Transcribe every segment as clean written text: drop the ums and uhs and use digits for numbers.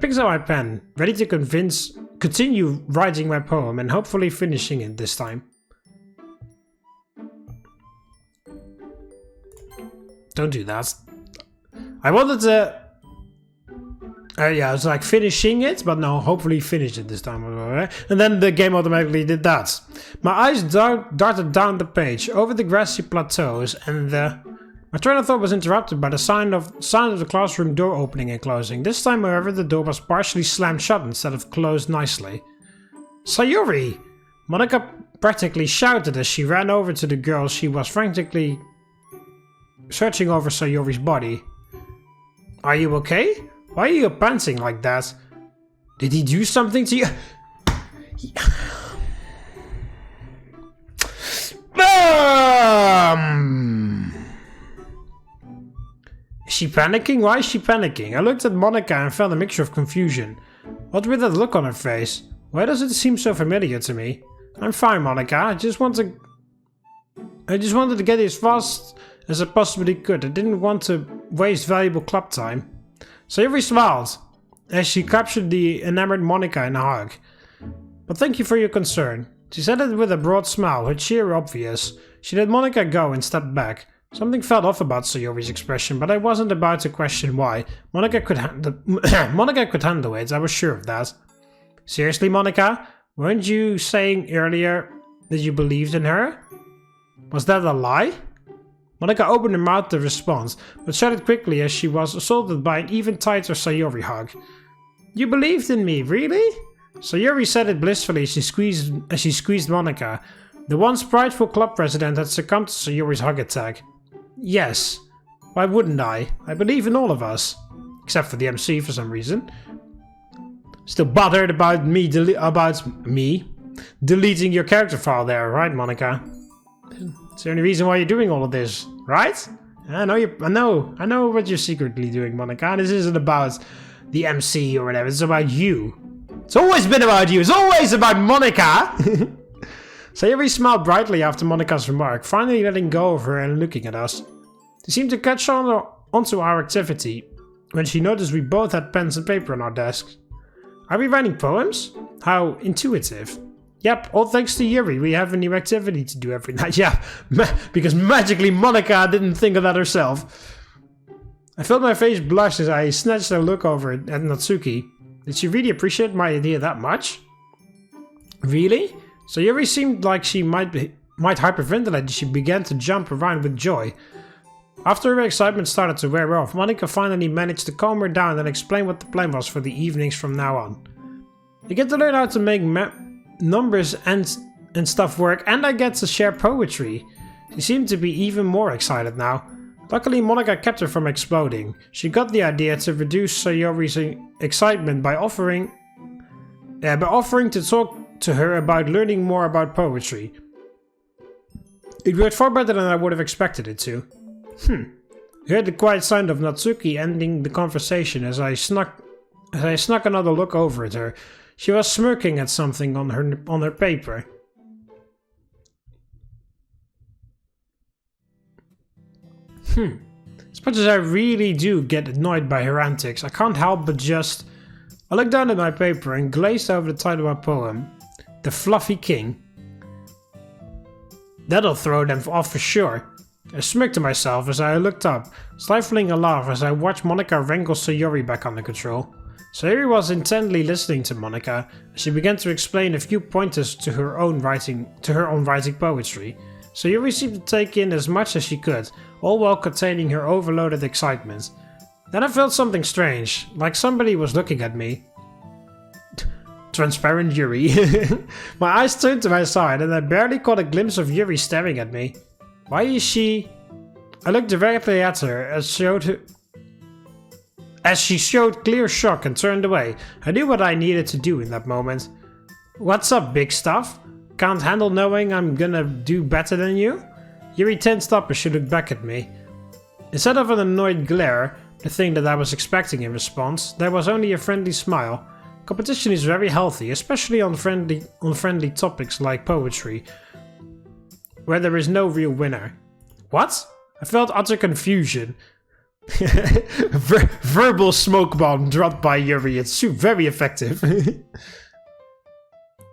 picked up my pen, ready to continue writing my poem and hopefully finishing it this time. Don't do that. I wanted to... yeah, it's like finishing it, but no, hopefully finish it this time. And then the game automatically did that. My eyes darted down the page, over the grassy plateaus, and my train of thought was interrupted by the sound of the classroom door opening and closing. This time, however, the door was partially slammed shut instead of closed nicely. Sayori! Monika practically shouted as she ran over to the girl. She was frantically searching over Sayori's body. Are you okay? Why are you panting like that? Did he do something to you? Is she panicking? Why is she panicking? I looked at Monika and felt a mixture of confusion. What with that look on her face? Why does it seem so familiar to me? I'm fine, Monika. I just wanted to get as fast as I possibly could. I didn't want to waste valuable club time. Sayori smiled as she captured the enamored Monika in a hug. But thank you for your concern. She said it with a broad smile, her cheer obvious. She let Monika go and stepped back. Something felt off about Sayori's expression, but I wasn't about to question why. Monika could handle it, I was sure of that. Seriously, Monika? Weren't you saying earlier that you believed in her? Was that a lie? Monika opened her mouth to respond, but shut it quickly as she was assaulted by an even tighter Sayori hug. You believed in me, really? Sayori said it blissfully as she squeezed Monika. The once prideful club president had succumbed to Sayori's hug attack. Yes. Why wouldn't I? I believe in all of us. Except for the MC for some reason. Still bothered about me deleting your character file there, right, Monika? It's the only reason why you're doing all of this, right? I know what you're secretly doing, Monika. This isn't about the MC or whatever. It's about you. It's always been about you. It's always about Monika. Sayori smiled brightly after Monika's remark, finally letting go of her and looking at us. She seemed to catch onto our activity when she noticed we both had pens and paper on our desks. Are we writing poems? How intuitive. Yep, all thanks to Yuri, we have a new activity to do every night. Yeah, because magically Monika didn't think of that herself. I felt my face blush as I snatched a look over at Natsuki. Did she really appreciate my idea that much? Really? So Yuri seemed like she might hyperventilate as she began to jump around with joy. After her excitement started to wear off, Monika finally managed to calm her down and explain what the plan was for the evenings from now on. You get to learn how to make numbers and stuff work, and I get to share poetry. She seemed to be even more excited now. Luckily, Monika kept her from exploding. She got the idea to reduce Sayori's excitement by offering to talk to her about learning more about poetry. It worked far better than I would have expected it to. I heard the quiet sound of Natsuki ending the conversation as I snuck another look over at her. She was smirking at something on her paper. As much as I really do get annoyed by her antics, I can't help but just... I looked down at my paper and glazed over the title of my poem, The Fluffy King. That'll throw them off for sure. I smirked to myself as I looked up, stifling a laugh as I watched Monika wrangle Sayori back under control. Sayori was intently listening to Monika as she began to explain a few pointers to her own writing poetry. Sayori seemed to take in as much as she could, all while containing her overloaded excitement. Then I felt something strange, like somebody was looking at me. Transparent Yuri. My eyes turned to my side and I barely caught a glimpse of Yuri staring at me. Why is she... I looked directly at her as she showed clear shock and turned away. I knew what I needed to do in that moment. What's up, big stuff? Can't handle knowing I'm gonna do better than you? Yuri tensed up as she looked back at me. Instead of an annoyed glare, the thing that I was expecting in response, there was only a friendly smile. Competition is very healthy, especially on friendly topics like poetry, where there is no real winner. What? I felt utter confusion. Verbal smoke bomb dropped by Yuri. It's very effective.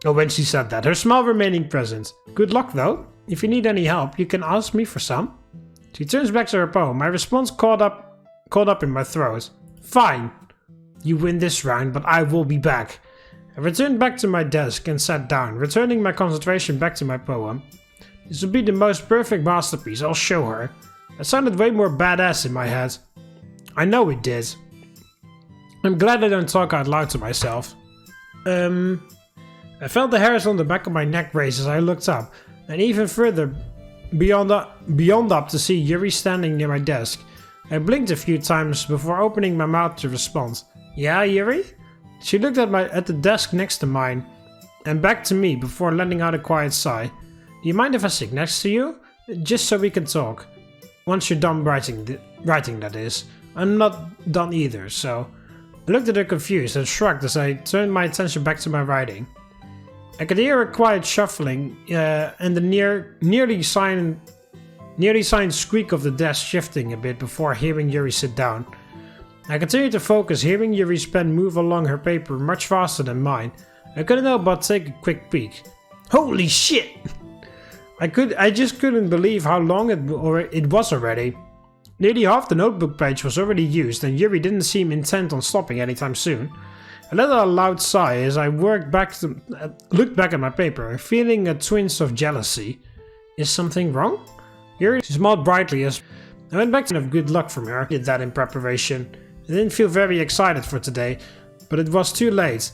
Oh, when she said that. Her smile remaining present. Good luck, though. If you need any help, you can ask me for some. She turns back to her poem. My response caught up in my throat. Fine. You win this round, but I will be back. I returned back to my desk and sat down, returning my concentration back to my poem. This will be the most perfect masterpiece, I'll show her. It sounded way more badass in my head. I know it did. I'm glad I don't talk out loud to myself. I felt the hairs on the back of my neck raise as I looked up, and even further beyond up to see Yuri standing near my desk. I blinked a few times before opening my mouth to respond. Yeah, Yuri? She looked at the desk next to mine, and back to me before letting out a quiet sigh. Do you mind if I sit next to you? Just so we can talk. Once you're done writing, that is. I'm not done either, so... I looked at her confused and shrugged as I turned my attention back to my writing. I could hear a quiet shuffling and the nearly silent squeak of the desk shifting a bit before hearing Yuri sit down. I continued to focus, hearing Yuri's pen move along her paper much faster than mine. I couldn't help but take a quick peek. Holy shit! I just couldn't believe how long it was already. Nearly half the notebook page was already used, and Yuri didn't seem intent on stopping anytime soon. I let out a loud sigh as I looked back at my paper, feeling a twinge of jealousy. Is something wrong? Yuri smiled brightly as I went back to have good luck from her. I did that in preparation. I didn't feel very excited for today, but it was too late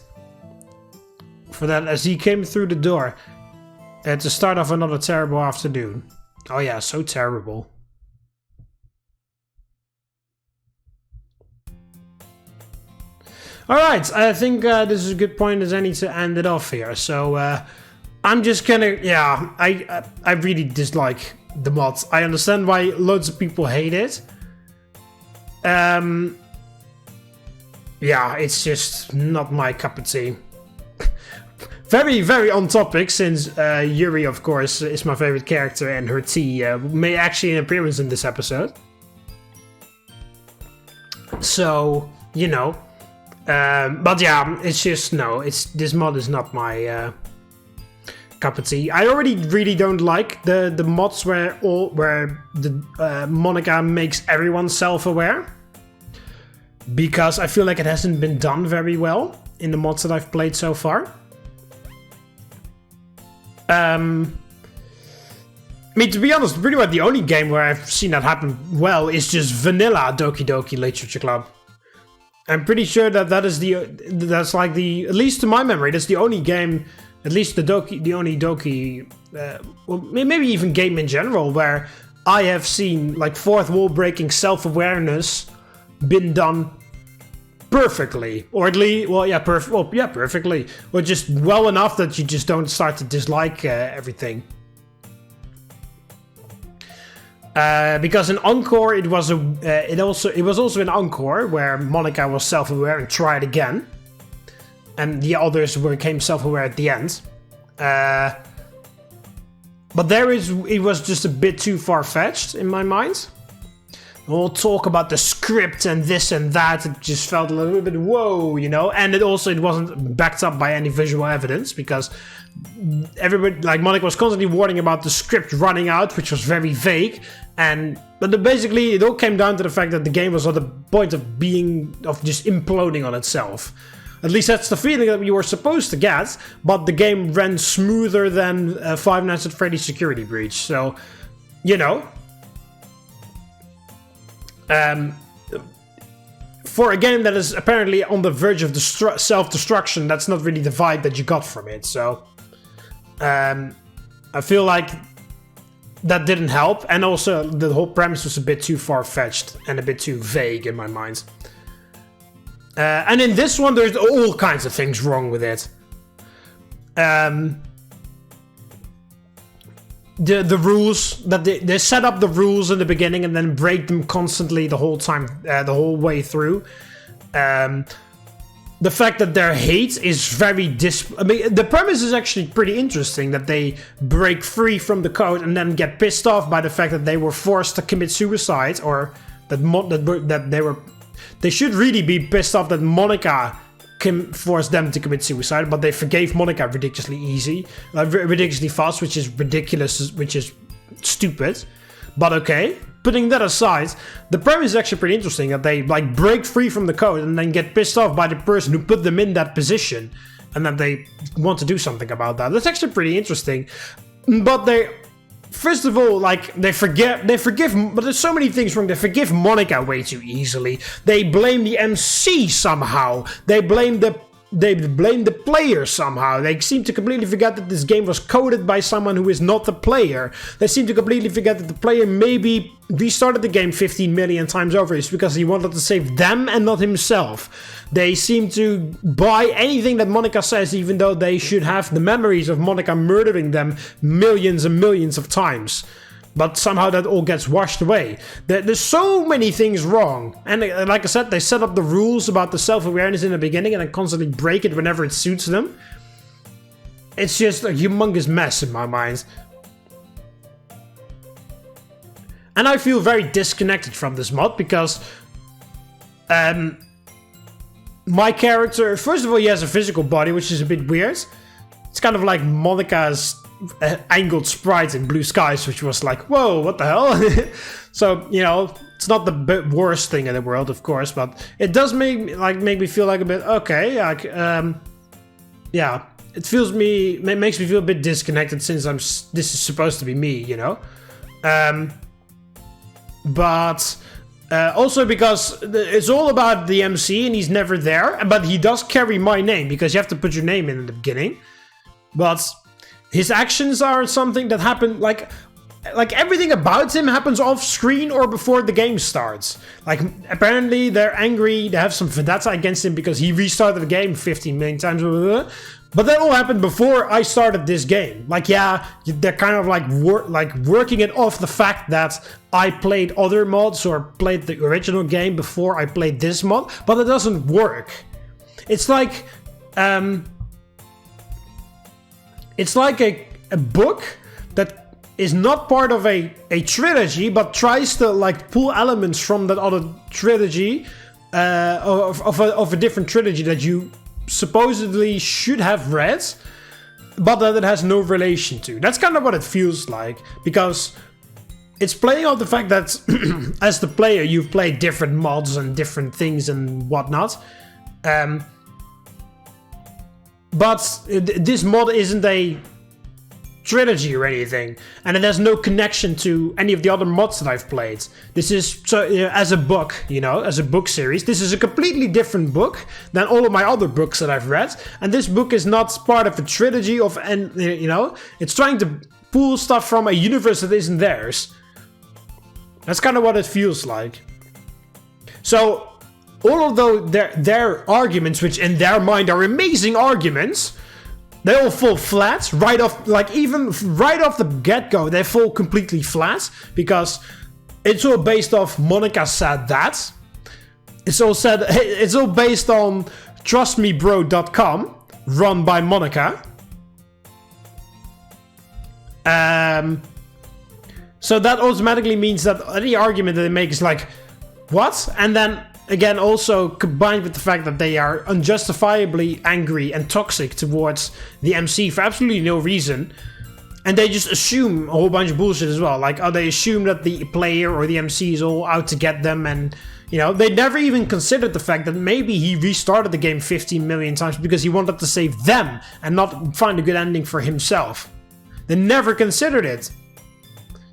for that as he came through the door at the start of another terrible afternoon. Oh yeah, so terrible. Alright, I think this is a good point as any to end it off here. So I'm just gonna, yeah, I really dislike the mods. I understand why loads of people hate it. Yeah, it's just not my cup of tea. Very, very on topic, since Yuri, of course, is my favorite character, and her tea made actually an appearance in this episode. So, you know. But yeah, it's just, no, this mod is not my cup of tea. I already really don't like the mods where Monica makes everyone self-aware, because I feel like it hasn't been done very well in the mods that I've played so far. I mean, to be honest, pretty much the only game where I've seen that happen well is just vanilla Doki Doki Literature Club. I'm pretty sure that's like the, at least to my memory, that's the only game, at least the only Doki, well, maybe even game in general, where I have seen like fourth wall breaking self-awareness been done perfectly, or at least, well, yeah, perfectly, or just well enough that you just don't start to dislike everything. Because in Encore, it was also in Encore where Monica was self-aware and tried again, and the others became self-aware at the end. But it was just a bit too far-fetched in my mind. We'll talk about the script and this and that. It just felt a little bit whoa, you know. And it wasn't backed up by any visual evidence, because everybody, like Monica, was constantly warning about the script running out, which was very vague. But basically, it all came down to the fact that the game was at the point of just imploding on itself. At least that's the feeling that you were supposed to get. But the game ran smoother than Five Nights at Freddy's Security Breach. So, you know. For a game that is apparently on the verge of self-destruction, that's not really the vibe that you got from it. So, I feel like that didn't help, and also the whole premise was a bit too far-fetched and a bit too vague in my mind. And in this one, there's all kinds of things wrong with it. The rules that they set up the rules in the beginning and then break them constantly the whole time, the whole way through. The fact that their hate is very I mean, the premise is actually pretty interesting, that they break free from the code and then get pissed off by the fact that they were forced to commit suicide, or They should really be pissed off that Monica forced them to commit suicide, but they forgave Monica ridiculously easy, ridiculously fast, which is ridiculous, which is stupid. But okay, putting that aside, the premise is actually pretty interesting, that they like break free from the code and then get pissed off by the person who put them in that position, and that they want to do something about that. That's actually pretty interesting. But they, first of all, like, they forgive, but there's so many things wrong. They forgive Monica way too easily. They blame the MC somehow. They blame the player somehow. They seem to completely forget that this game was coded by someone who is not the player. They seem to completely forget that the player maybe restarted the game 15 million times over. It's because he wanted to save them and not himself. They seem to buy anything that Monica says, even though they should have the memories of Monica murdering them millions and millions of times. But somehow that all gets washed away. There's so many things wrong. And like I said, they set up the rules about the self-awareness in the beginning and then constantly break it whenever it suits them. It's just a humongous mess in my mind. And I feel very disconnected from this mod because my character, first of all, he has a physical body, which is a bit weird. It's kind of like Monica's angled sprite in Blue Skies, which was like, whoa, what the hell? So, you know, it's not the worst thing in the world, of course, but it does make me feel like a bit, okay, like, yeah, it makes me feel a bit disconnected since this is supposed to be me, you know? But also because it's all about the MC and he's never there, but he does carry my name because you have to put your name in the beginning. But his actions are something that happen, like everything about him happens off screen or before the game starts. Like, apparently they're angry, they have some vendetta against him because he restarted the game 15 million times. But that all happened before I started this game. Like, yeah, they're kind of like working it off the fact that I played other mods or played the original game before I played this mod, but it doesn't work. It's like a book that is not part of a trilogy, but tries to like pull elements from that other trilogy, of a different trilogy that you supposedly should have read, but that it has no relation to. That's kind of what it feels like, because it's playing on the fact that as the player you've played different mods and different things and whatnot, but this mod isn't a trilogy or anything, and it has no connection to any of the other mods that I've played. This is, so as a book, you know, as a book series, this is a completely different book than all of my other books that I've read, and this book is not part of a trilogy of, and you know, it's trying to pull stuff from a universe that isn't theirs. That's kind of what it feels like. So, although their arguments, which in their mind are amazing arguments, they all fall flat right off, like even right off the get-go, they fall completely flat because it's all based off Monica said that. It's all based on trustmebro.com, run by Monica. So that automatically means that any argument that they make is like, what? And then again, also combined with the fact that they are unjustifiably angry and toxic towards the MC for absolutely no reason. And they just assume a whole bunch of bullshit as well. Like, they assume that the player or the MC is all out to get them. And, you know, they never even considered the fact that maybe he restarted the game 15 million times because he wanted to save them and not find a good ending for himself. They never considered it.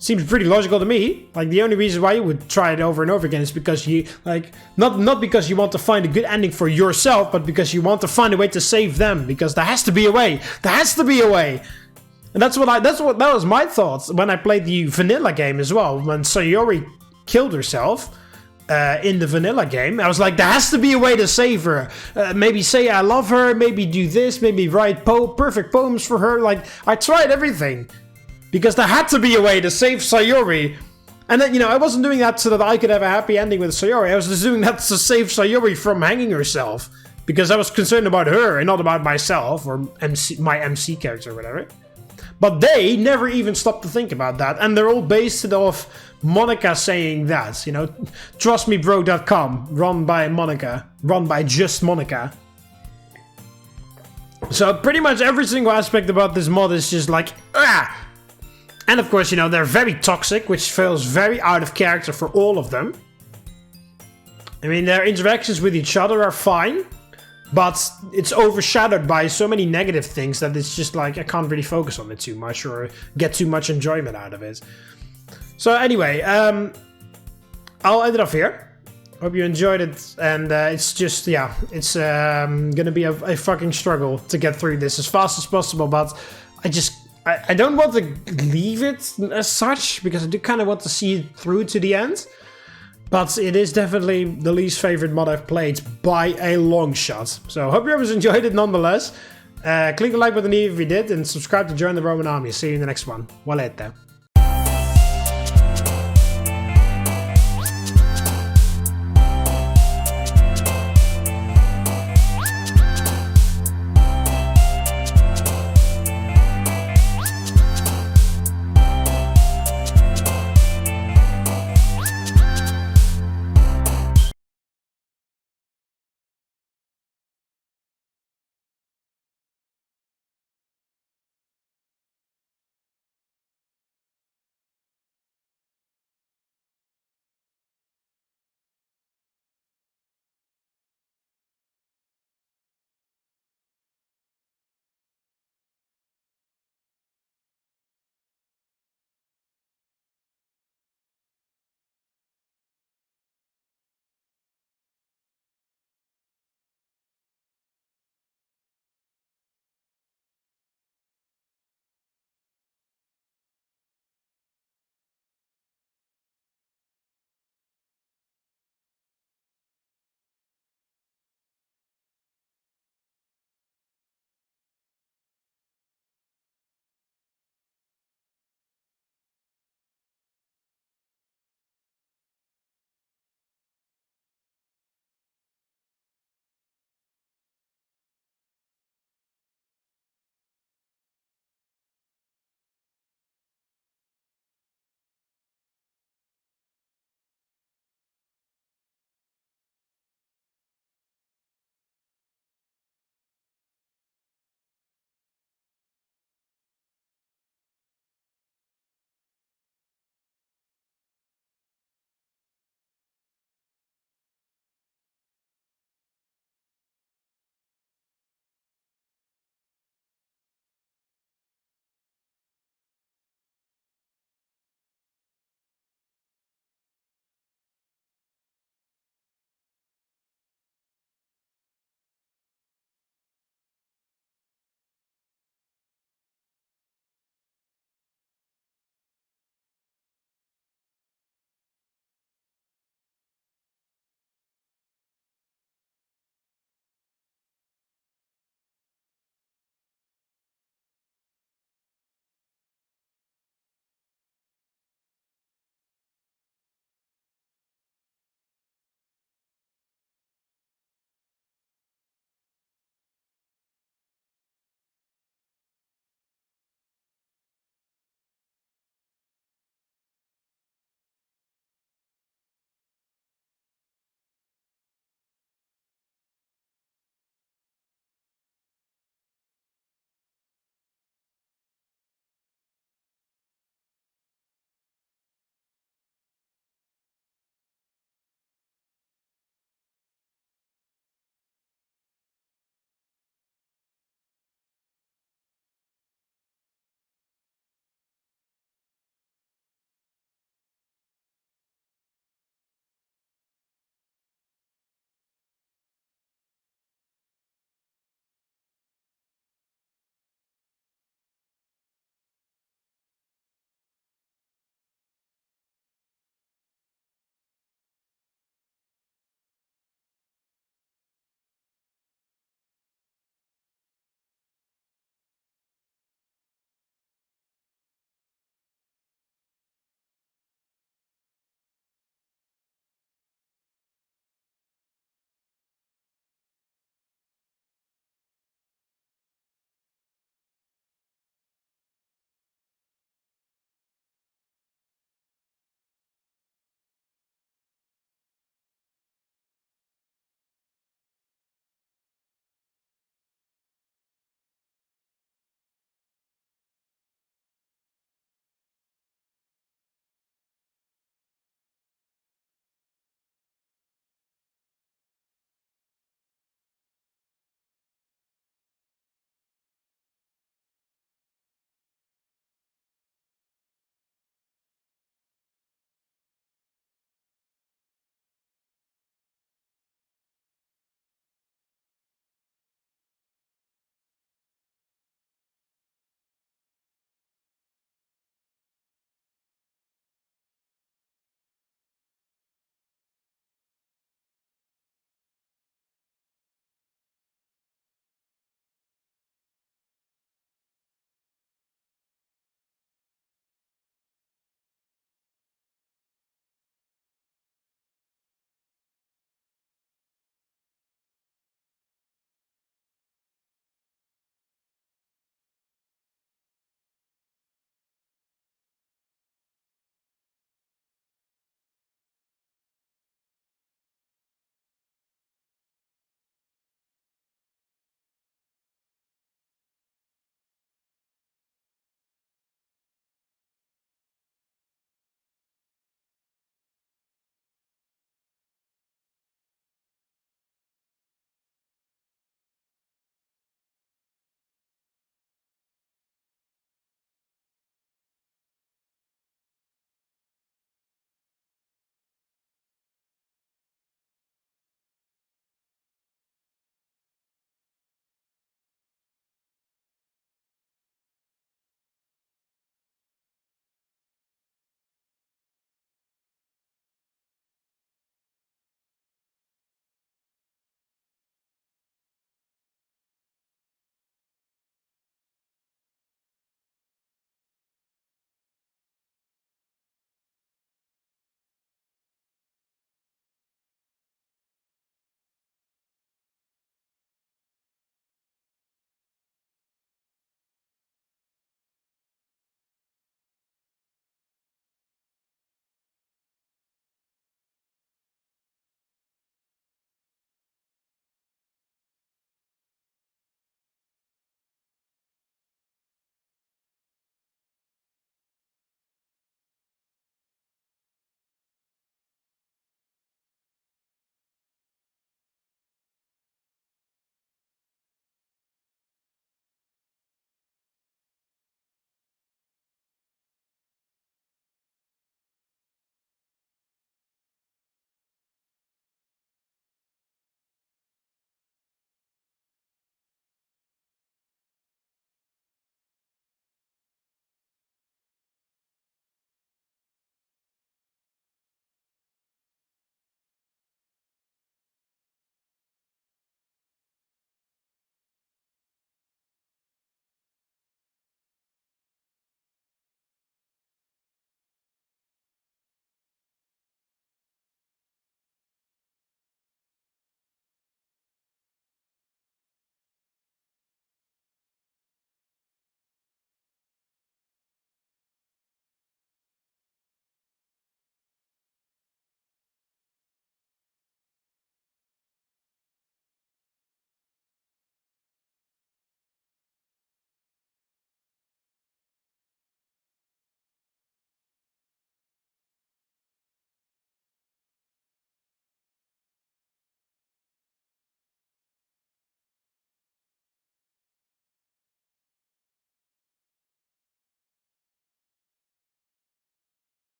Seems pretty logical to me. Like, the only reason why you would try it over and over again is because you, like, not because you want to find a good ending for yourself, but because you want to find a way to save them. Because there has to be a way. There has to be a way. And that was my thoughts when I played the vanilla game as well. When Sayori killed herself in the vanilla game, I was like, there has to be a way to save her. Maybe say I love her. Maybe do this. Maybe write perfect poems for her. Like, I tried everything. Because there had to be a way to save Sayori. And then, you know, I wasn't doing that so that I could have a happy ending with Sayori. I was just doing that to save Sayori from hanging herself. Because I was concerned about her and not about myself or my MC character or whatever. But they never even stop to think about that, and they're all based off Monica saying that, you know, trustmebro.com, run by Monica, run by just Monica. So pretty much every single aspect about this mod is just like, ah! And of course, you know, they're very toxic, which feels very out of character for all of them. I mean, their interactions with each other are fine, but it's overshadowed by so many negative things that it's just like, I can't really focus on it too much or get too much enjoyment out of it. So anyway, I'll end it off here. Hope you enjoyed it, and it's just, yeah, it's gonna be a fucking struggle to get through this as fast as possible, but I don't want to leave it as such, because I do kind of want to see it through to the end. But it is definitely the least favorite mod I've played by a long shot. So hope you guys enjoyed it nonetheless. Click the like button if you did, and subscribe to join the Roman army. See you in the next one. Walete.